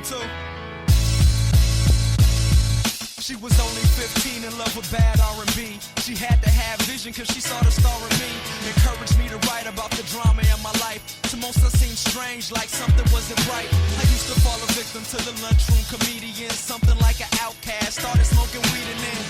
one too. She was only 15 in love with bad R&B. She had to have vision cause she saw the star in me. Encouraged me to write about the drama in my life. To most that seemed strange, like something wasn't right. I used to fall a victim to the lunchroom comedian. Something like an outcast, started smoking weed and then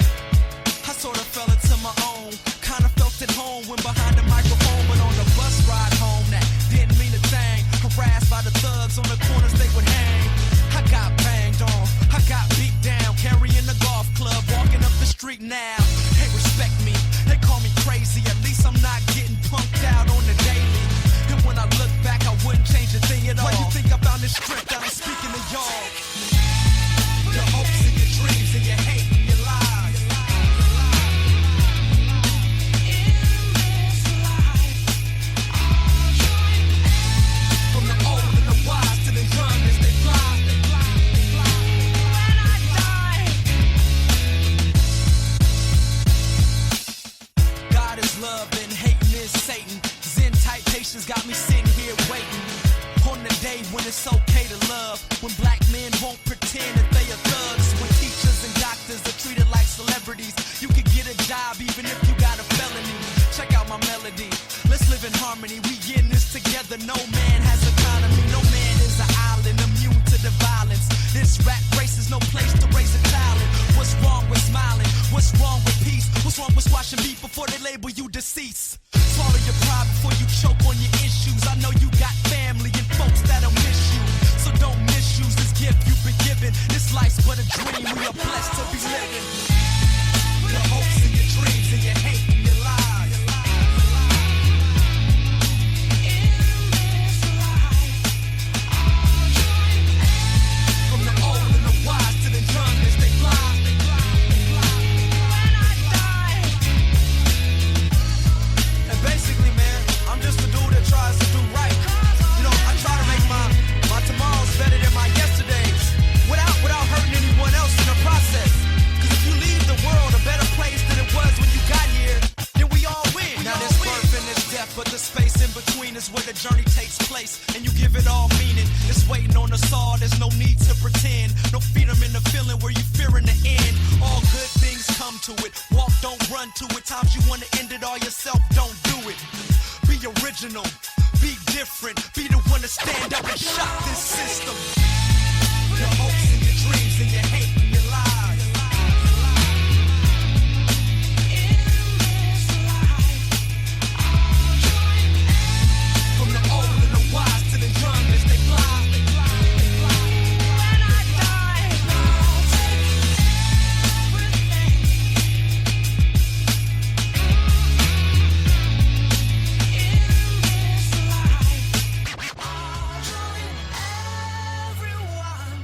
I sort of fell into my own. Kinda felt at home when behind the microphone. But on the bus ride home, that didn't mean a thing. Harassed by the thugs on the corners they would hang. I got banged on, I got beat down, carrying a golf club, walking up the street now. They respect me, they call me crazy. At least I'm not getting punked out on the daily. And when I look back, I wouldn't change a thing at all. Why you think I found this strength? I'm speaking to y'all. Your hopes and your dreams and your hate and your lies. From the old and the wise to the young as they fly. God is love and hating is Satan. Zen type patience got me sitting here waiting on the day when it's okay to love. When black men won't pretend that they are thugs. When teachers and doctors are treated like celebrities. You can get a job even if you got a felony. Check out my melody. Let's live in harmony. We in this together. No man has economy. No man is an island immune to the violence. This rap race is no place to raise a talent. What's wrong with smiling? What's wrong with peace? What's wrong with squashing beef before they label you deceased? Swallow your pride before you choke on your issues. I know you got family and folks that'll miss you. So don't misuse this gift you've been given. This life's but a dream we are blessed to be living. Your hopes and your dreams and your hate and your lies. From the old and the wise to the young as they fly. And basically, man, I'm just a dude that tries to do right. You know, I try to make my tomorrows better than my yesterdays without hurting anyone else in the process. Cause if you leave the world a better place than it was when you got here, then we all win. Now there's birth and there's death, but the space in between is where the journey takes place. And you give it all meaning. It's waiting on us all, there's no need to pretend. No freedom in the feeling where you fear in the end. All good things come to it. Walk, don't run to it. Times you wanna end it all yourself, don't do it. Be original, be different, be the one to stand up and shock this system. Your hopes and your dreams and your hate and your lies. From the old and the wise to the young as they fly. When I die, I'll take everything. In this life, I'll join everyone.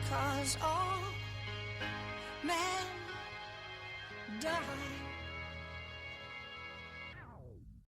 'Cause all men die.